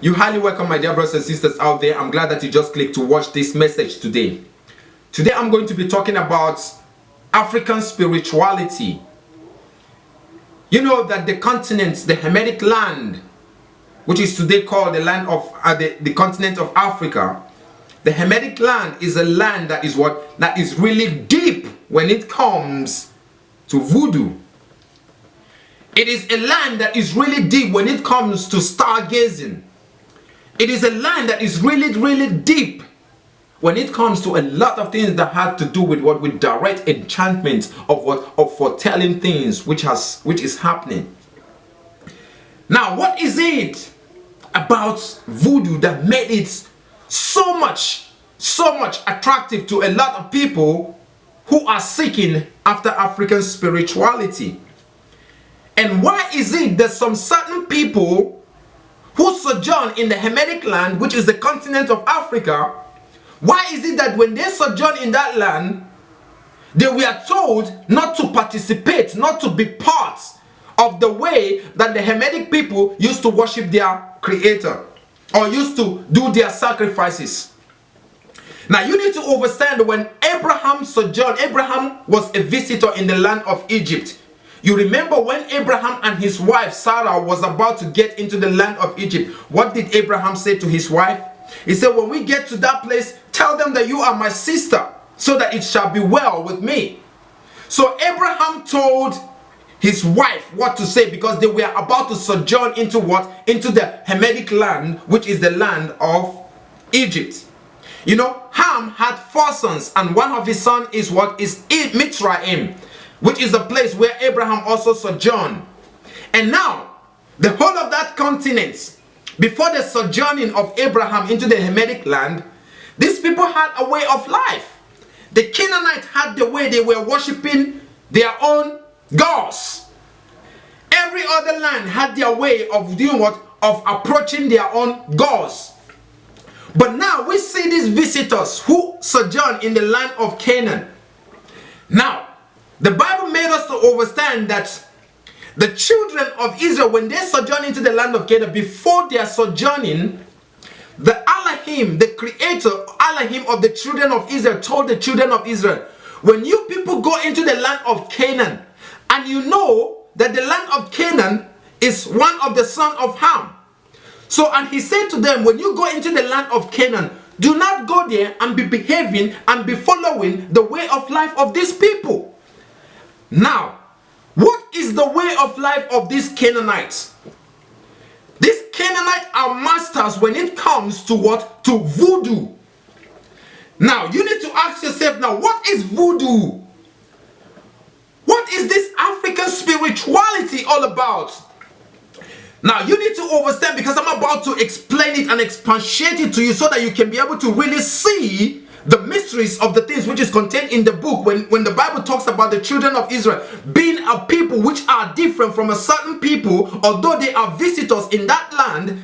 You highly welcome, my dear brothers and sisters out there. I'm glad that you just clicked to watch this message today. Today I'm going to be talking about African spirituality. You know that the continent, the Hamitic land, which is today called the land of the continent of Africa, the Hamitic land is a land that is really deep when it comes to voodoo. It is a land that is really deep when it comes to stargazing. It is a land that is really deep when it comes to a lot of things that have to do with with direct enchantment of foretelling things which is happening. Now, what is it about voodoo that made it so much attractive to a lot of people who are seeking after African spirituality? And why is it that some certain people who sojourn in the Hamitic land, which is the continent of Africa, why is it that when they sojourn in that land, they were told not to participate, not to be part of the way that the Hamitic people used to worship their creator or used to do their sacrifices? Now you need to understand, when Abraham sojourned, Abraham was a visitor in the land of Egypt. You remember when Abraham and his wife Sarah was about to get into the land of Egypt, what did Abraham say to his wife? He said, when we get to that place, tell them that you are my sister, so that it shall be well with me. So Abraham told his wife what to say, because they were about to sojourn into into the Hamitic land, which is the land of Egypt. You know, Ham had 4 sons, and one of his sons is Mitzrayim, which is the place where Abraham also sojourned. And now, the whole of that continent, before the sojourning of Abraham into the Hamitic land, these people had a way of life. The Canaanites had the way they were worshiping their own gods. Every other land had their way of doing of approaching their own gods. But now we see these visitors who sojourn in the land of Canaan. Now, the Bible made us to understand that the children of Israel, when they sojourn into the land of Canaan, before their sojourning, the Elohim, the creator Elohim of the children of Israel, told the children of Israel, when you people go into the land of Canaan, and you know that the land of Canaan is one of the sons of Ham. So, and he said to them, when you go into the land of Canaan, do not go there and be behaving and be following the way of life of these people. Now, what is the way of life of these Canaanites? These Canaanites are masters when it comes to to voodoo. Now, you need to ask yourself, now, what is voodoo? What is this African spirituality all about? Now, you need to understand, because I'm about to explain it and expatiate it to you so that you can be able to really see the mysteries of the things which is contained in the book. When the Bible talks about the children of Israel being a people which are different from a certain people, although they are visitors in that land.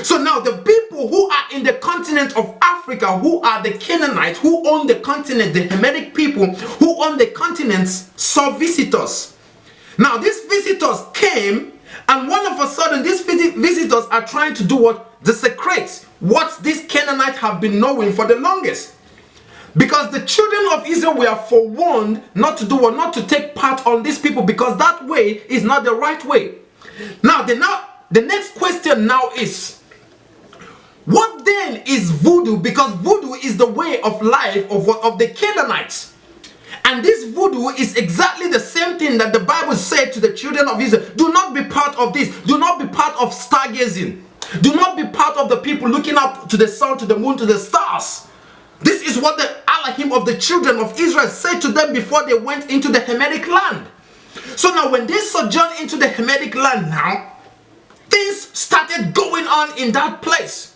So now the people who are in the continent of Africa, who are the Canaanites, who own the continent, the Hamitic people who own the continents, saw visitors. Now these visitors came, and one of a sudden these visitors are trying to do the secrets, what these Canaanites have been knowing for the longest. Because the children of Israel were forewarned not to do not to take part on these people, because that way is not the right way. Now the next question now is, what then is voodoo? Because voodoo is the way of life of the Canaanites. And this voodoo is exactly the same thing that the Bible said to the children of Israel. Do not be part of this. Do not be part of stargazing. Do not be part of the people looking up to the sun, to the moon, to the stars. This is what the Elohim of the children of Israel said to them before they went into the Hamitic land. So now when they sojourn into the Hamitic land now, things started going on in that place.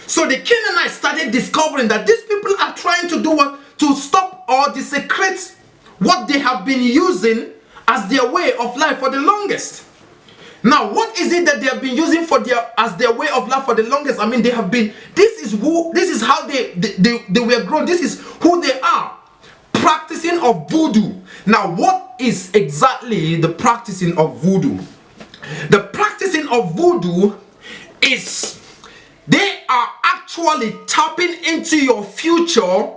So the Canaanites started discovering that these people are trying to do to stop or desecrate what they have been using as their way of life for the longest. Now, what is it that they have been using as their way of life for the longest? I mean, they have been, this is how they were grown. This is who they are. Practicing of voodoo. Now, what is exactly the practicing of voodoo? The practicing of voodoo is they are actually tapping into your future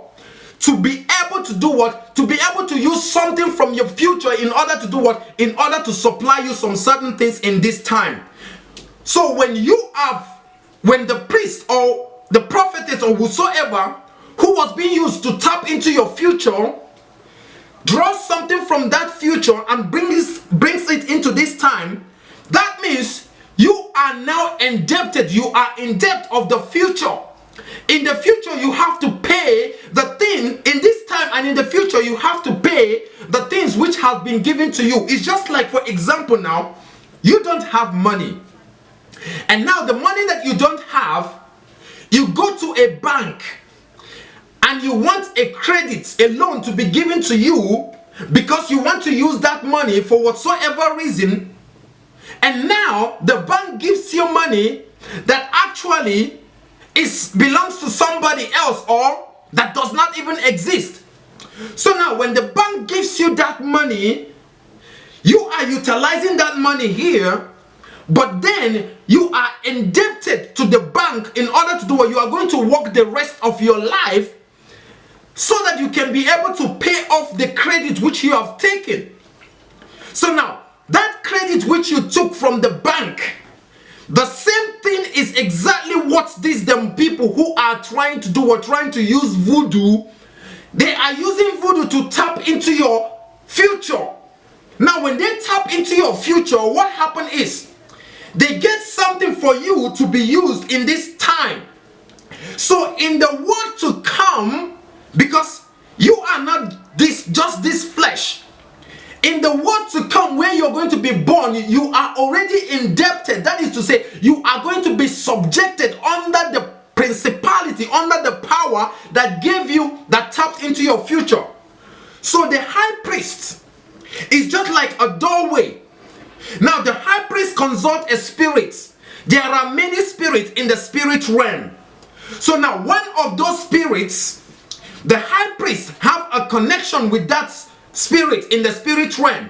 to be able to do what? To be able to use something from your future in order to do what? In order to supply you some certain things in this time. So when the priest or the prophetess or whosoever who was being used to tap into your future draws something from that future and brings it into this time, that means you are now indebted. You are in debt of the future. In the future, you have to pay the thing in this time, and in the future, you have to pay the things which have been given to you. It's just like, for example, now you don't have money, and now the money that you don't have, you go to a bank and you want a credit, a loan to be given to you because you want to use that money for whatsoever reason. And now the bank gives you money that actually belongs to somebody else, or that does not even exist. So now when the bank gives you that money, you are utilizing that money here, but then you are indebted to the bank in order to do what? You are going to work the rest of your life so that you can be able to pay off the credit which you have taken. So now, that credit which you took from the bank, the same thing is exactly what these them people who are trying to do or trying to use voodoo, they are using voodoo to tap into your future. Now when they tap into your future, what happens is they get something for you to be used in this time. So in the world to come, because you are not just this flesh, in the world to come where you're going to be born, you are already indebted. That is to say, you are going to be subjected under the principality, under the power that gave you, that tapped into your future. So the high priest is just like a doorway. Now the high priest consults a spirit. There are many spirits in the spirit realm. So now one of those spirits, the high priest have a connection with that spirit in the spirit realm.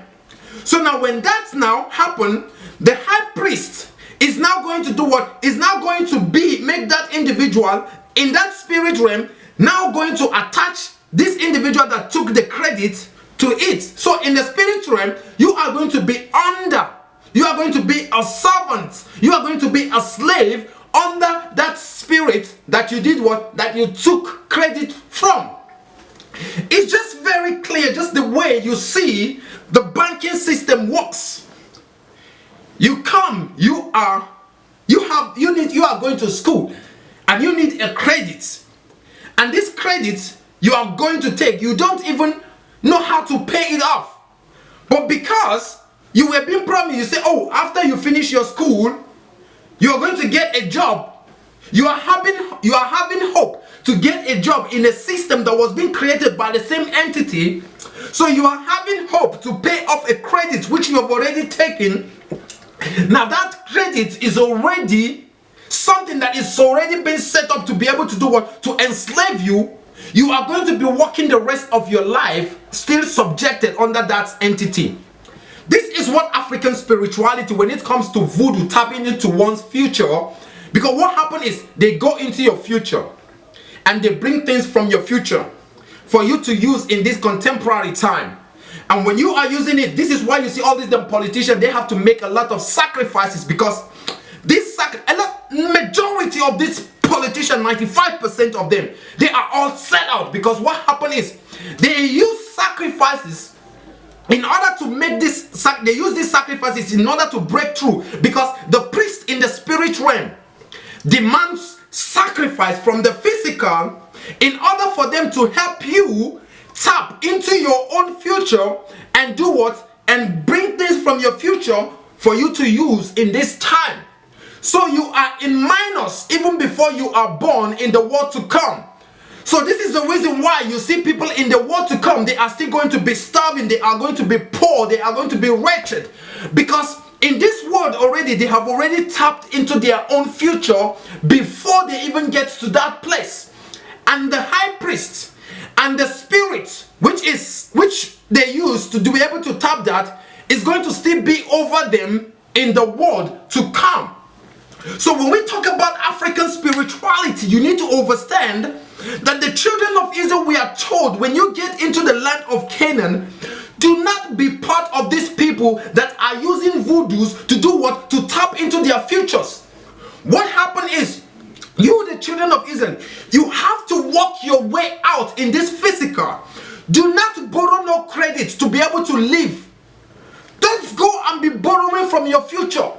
So now when that's now happened, the high priest is now going to do what? Is now going to make that individual in that spirit realm now going to attach this individual that took the credit to it. So in the spirit realm, you are going to be under, you are going to be a servant, you are going to be a slave under that spirit that you did what? That you took credit from. It's just very clear, just the way you see the banking system works. You come, you are going to school and you need a credit. And this credit you are going to take, you don't even know how to pay it off. But because you were being promised, you say, oh, after you finish your school, you are going to get a job. You are having hope to get a job in a system that was being created by the same entity. So you are having hope to pay off a credit which you have already taken. Now that credit is already something that is already been set up to be able to do what? To enslave you. You are going to be working the rest of your life still subjected under that entity. This is what African spirituality, when it comes to voodoo, tapping into one's future. Because what happens is they go into your future and they bring things from your future for you to use in this contemporary time. And when you are using it, this is why you see all these politicians, they have to make a lot of sacrifices, because majority of these politicians, 95% of them, they are all set out. Because what happens is they use sacrifices in order to make this, they use these sacrifices in order to break through, because the priest in the spirit realm demands sacrifice from the physical in order for them to help you tap into your own future and do what? And bring things from your future for you to use in this time. So you are in minus even before you are born in the world to come. So this is the reason why you see people in the world to come, they are still going to be starving, they are going to be poor, they are going to be wretched. Because in this world already, they have already tapped into their own future before they even get to that place. And the high priest and the spirit which they use to be able to tap that is going to still be over them in the world to come. So when we talk about African spirituality, you need to understand that the children of Israel, we are told, when you get into the land of Canaan, do not be part of these people that are using voodoos to do what? To tap into their futures. What happened is, you, the children of Israel, you have to walk your way out in this physical. Do not borrow no credit to be able to live. Don't go and be borrowing from your future.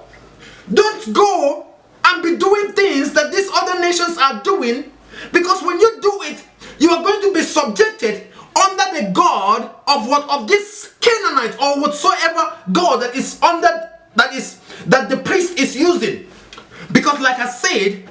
Don't go and be doing things that these other nations are doing, because when you do it, you are going to be subjected under the god of what? Of this Canaanite or whatsoever god that is under, that the priest is using. Because like I said,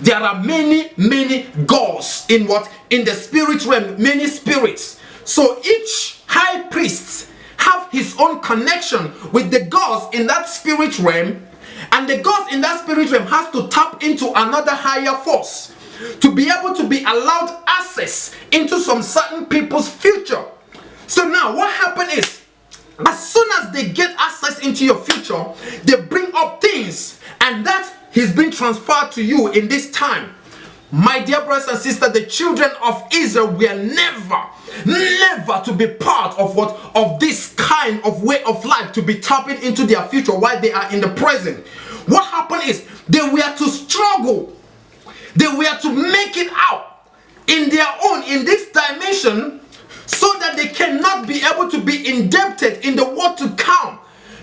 there are many gods in what? In the spirit realm, many spirits. So each high priest have his own connection with the gods in that spirit realm, and the gods in that spirit realm has to tap into another higher force to be able to be allowed access into some certain people's future. So now what happened is, as soon as they get access into your future, they bring up things, and that has been transferred to you in this time. My dear brothers and sisters, the children of Israel were never to be part of what? Of this kind of way of life, to be tapping into their future while they are in the present. What happened is, they were to struggle. They were to make it out in their own, in this dimension, so that they cannot be able to be indebted in the world to come.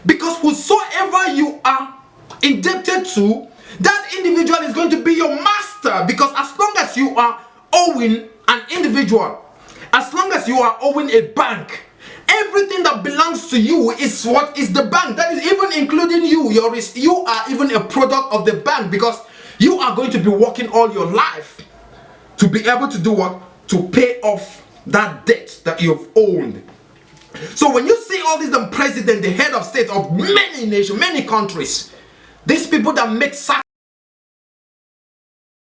Because whosoever you are indebted to, that individual is going to be your master. Because as long as you are owing an individual, as long as you are owing a bank, everything that belongs to you is what? Is the bank. That is even including you. You are even a product of the bank, because you are going to be working all your life to be able to do what? To pay off that debt that you've owned. So when you see all these president, the head of state of many nations, many countries, these people that make sacrifices